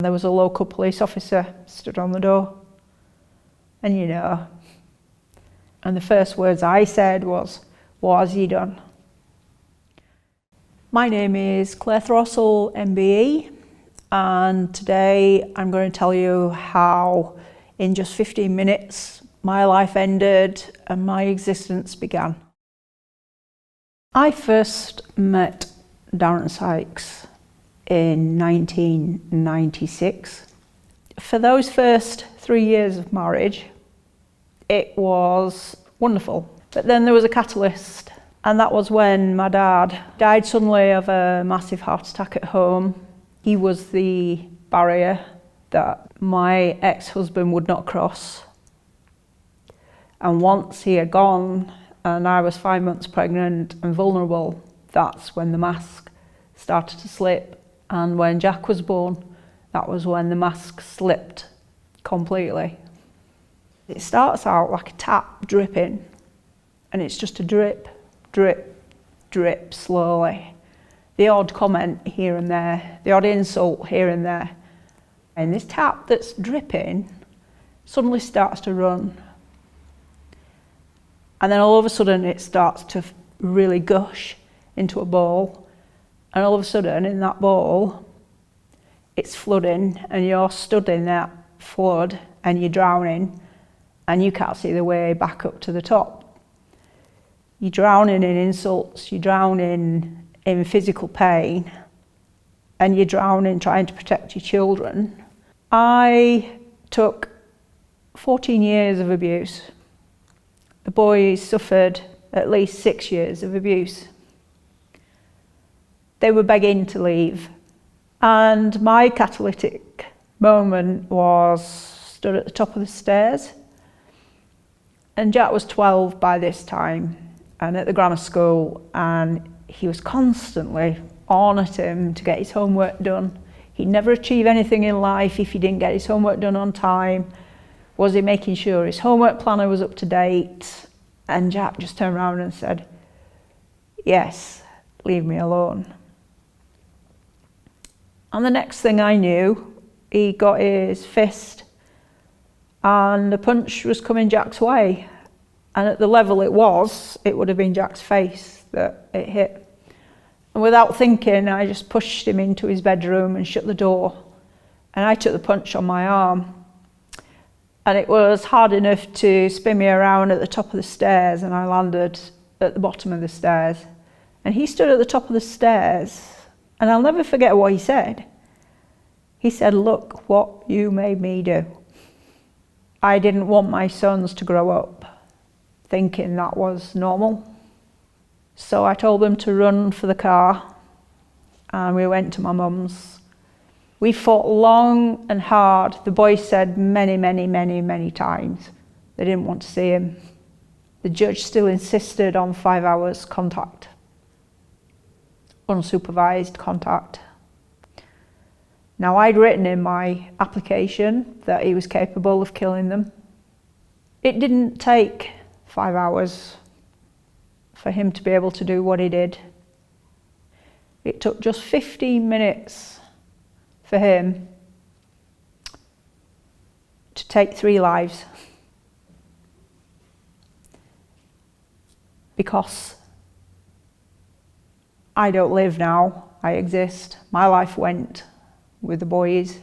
There was a local police officer stood on the door, and and the first words I said was, "What has he done?" My name is Claire Throssell, MBE, and today I'm going to tell you how in just 15 minutes my life ended and my existence began. I first met Darren Sykes in 1996. For those first 3 years of marriage, it was wonderful. But then there was a catalyst, and that was when my dad died suddenly of a massive heart attack at home. He was the barrier that my ex-husband would not cross. And once he had gone, and I was 5 months pregnant and vulnerable, that's when the mask started to slip. And when Jack was born, that was when the mask slipped completely. It starts out like a tap dripping, and it's just a drip, drip, drip slowly. The odd comment here and there, the odd insult here and there. And this tap that's dripping suddenly starts to run. And then all of a sudden it starts to really gush into a bowl. And all of a sudden in that bowl, it's flooding, and you're stood in that flood and you're drowning, and you can't see the way back up to the top. You're drowning in insults, you're drowning in physical pain, and you're drowning trying to protect your children. I took 14 years of abuse. The boys suffered at least 6 years of abuse. They were begging to leave. And my catalytic moment was stood at the top of the stairs. And Jack was 12 by this time and at the grammar school, and he was constantly on at him to get his homework done. He'd never achieve anything in life if he didn't get his homework done on time. Was he making sure his homework planner was up to date? And Jack just turned around and said, "Yes, leave me alone." And the next thing I knew, he got his fist and the punch was coming Jack's way. And at the level it would have been Jack's face that it hit. And without thinking, I just pushed him into his bedroom and shut the door. And I took the punch on my arm. And it was hard enough to spin me around at the top of the stairs, and I landed at the bottom of the stairs. And he stood at the top of the stairs, and I'll never forget what he said. He said, "Look what you made me do." I didn't want my sons to grow up thinking that was normal. So I told them to run for the car, and we went to my mum's. We fought long and hard. The boys said many, many, many, many times they didn't want to see him. The judge still insisted on 5 hours contact. Unsupervised contact. Now, I'd written in my application that he was capable of killing them. It didn't take 5 hours for him to be able to do what he did. It took just 15 minutes for him to take 3 lives. Because I don't live now, I exist. My life went with the boys.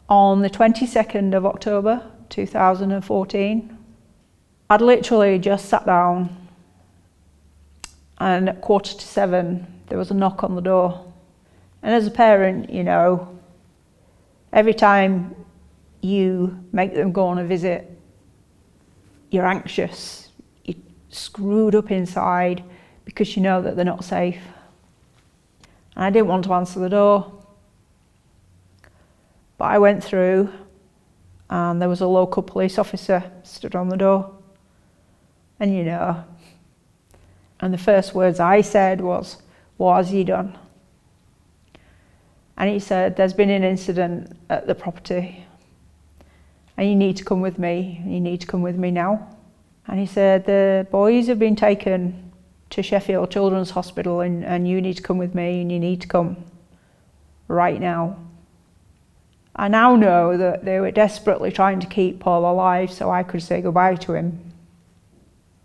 On the 22nd of October 2014, I'd literally just sat down, and at 7:15 there was a knock on the door. And as a parent, every time you make them go on a visit, you're anxious, you're screwed up inside, because you know that they're not safe. And I didn't want to answer the door. But I went through, and there was a local police officer stood on the door. And and the first words I said was, "What has he done?" And he said, "There's been an incident at the property, and you need to come with me. You need to come with me now." And he said, "The boys have been taken to Sheffield Children's Hospital, and you need to come with me, and you need to come." right now. I now know that they were desperately trying to keep Paul alive so I could say goodbye to him.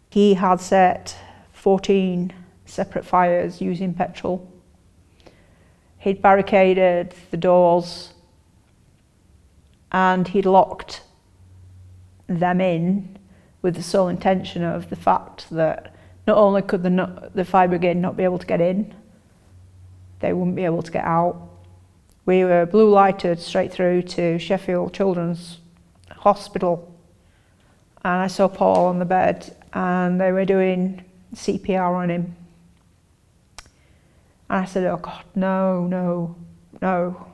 He had set 14 separate fires using petrol. He'd barricaded the doors and he'd locked them in with the sole intention of the fact that not only could the fire brigade not be able to get in, they wouldn't be able to get out. We were blue lighted straight through to Sheffield Children's Hospital, and I saw Paul on the bed and they were doing CPR on him. And I said, oh God, no, no, no.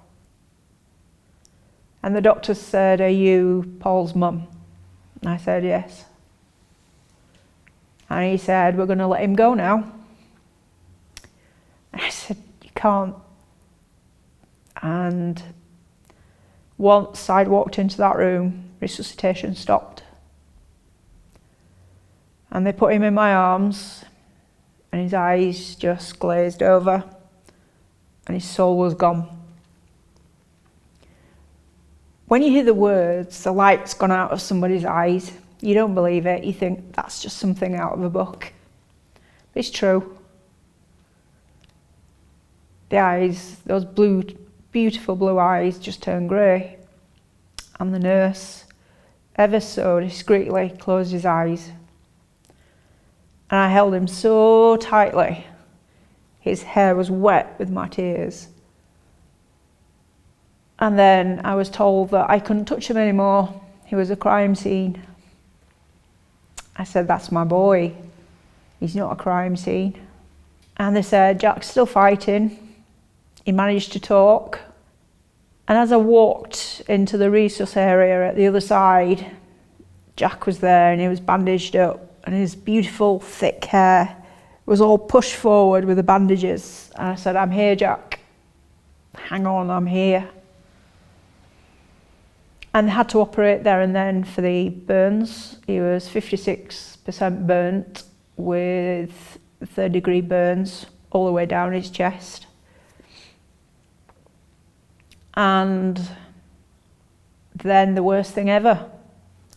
And the doctor said, are you Paul's mum? And I said, yes. And he said, we're going to let him go now. And I said, you can't. And once I'd walked into that room, resuscitation stopped. And they put him in my arms, and his eyes just glazed over, and his soul was gone. When you hear the words, the light's gone out of somebody's eyes, you don't believe it. You think that's just something out of a book. But it's true. The eyes, those blue, beautiful blue eyes, just turned grey. And the nurse, ever so discreetly, closed his eyes. And I held him so tightly. His hair was wet with my tears. And then I was told that I couldn't touch him anymore. He was a crime scene. I said, that's my boy. He's not a crime scene. And they said, Jack's still fighting. He managed to talk. And as I walked into the resus area at the other side, Jack was there and he was bandaged up, and his beautiful thick hair was all pushed forward with the bandages. And I said, I'm here, Jack. Hang on, I'm here. And they had to operate there and then for the burns. He was 56% burnt with third-degree burns all the way down his chest. And then the worst thing ever,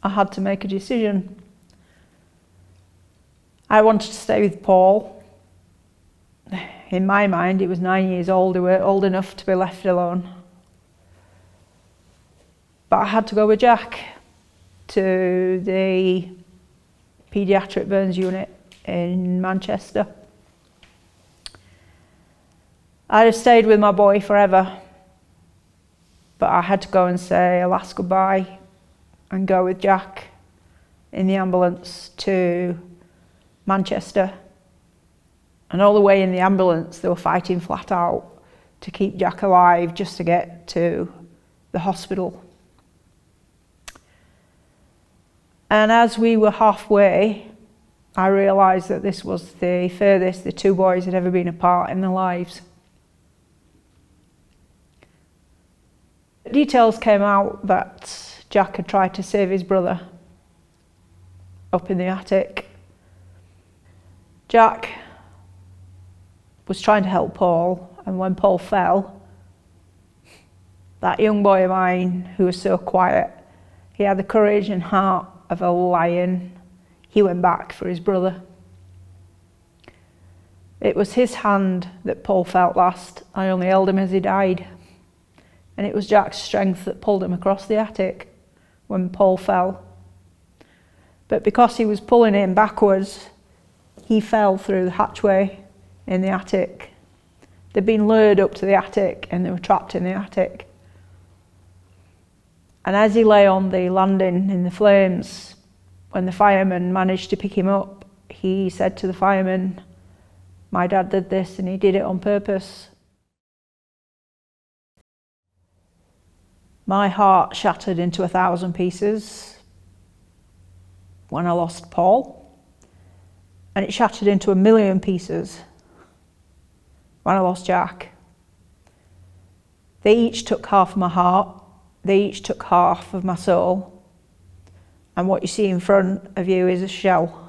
I had to make a decision. I wanted to stay with Paul. In my mind, he was 9 years old. He was old enough to be left alone. But I had to go with Jack to the paediatric burns unit in Manchester. I'd have stayed with my boy forever, but I had to go and say a last goodbye and go with Jack in the ambulance to Manchester. And all the way in the ambulance, they were fighting flat out to keep Jack alive just to get to the hospital. And as we were halfway, I realised that this was the furthest the two boys had ever been apart in their lives. Details came out that Jack had tried to save his brother up in the attic. Jack was trying to help Paul, and when Paul fell, that young boy of mine who was so quiet, he had the courage and heart of a lion. He went back for his brother. It was his hand that Paul felt last. I only held him as he died. And it was Jack's strength that pulled him across the attic when Paul fell. But because he was pulling him backwards, he fell through the hatchway in the attic. They'd been lured up to the attic and they were trapped in the attic. And as he lay on the landing in the flames, when the fireman managed to pick him up, he said to the fireman, my dad did this and he did it on purpose. My heart shattered into 1,000 pieces when I lost Paul, and it shattered into 1,000,000 pieces when I lost Jack. They each took half of my heart, they each took half of my soul, and what you see in front of you is a shell.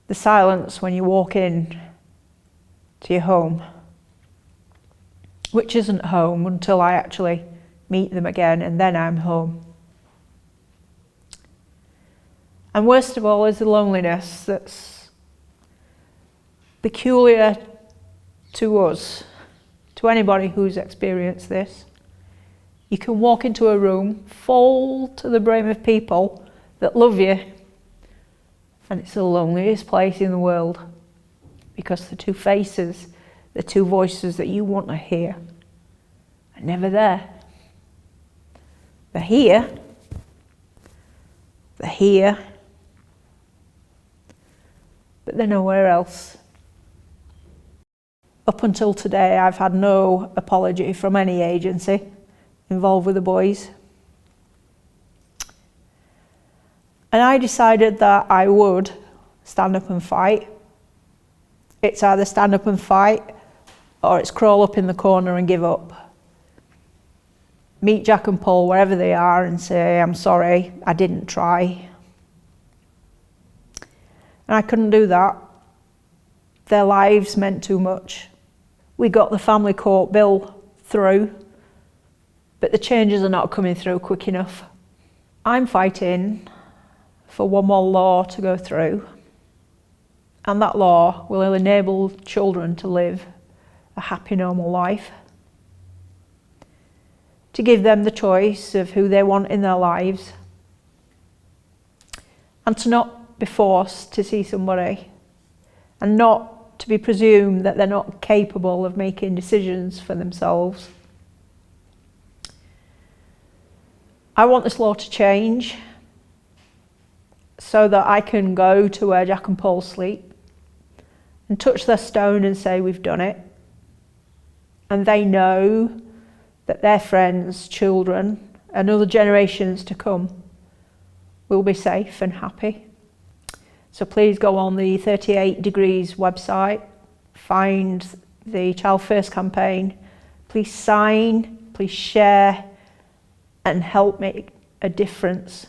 The silence when you walk in to your home. which isn't home until I actually meet them again, and then I'm home. And worst of all is the loneliness that's peculiar to us, to anybody who's experienced this. You can walk into a room full to the brim of people that love you, and it's the loneliest place in the world, because the two faces, the two voices that you want to hear are never there. They're here, but they're nowhere else. Up until today, I've had no apology from any agency involved with the boys. And I decided that I would stand up and fight. It's either stand up and fight, or it's crawl up in the corner and give up. Meet Jack and Paul wherever they are and say, I'm sorry, I didn't try. And I couldn't do that. Their lives meant too much. We got the family court bill through, but the changes are not coming through quick enough. I'm fighting for one more law to go through, and that law will enable children to live a happy, normal life, to give them the choice of who they want in their lives, and to not be forced to see somebody, and not to be presumed that they're not capable of making decisions for themselves. I want this law to change so that I can go to where Jack and Paul sleep and touch their stone and say we've done it. And they know that their friends, children, and other generations to come will be safe and happy. So please go on the 38 Degrees website, find the Child First campaign, please sign, please share, and help make a difference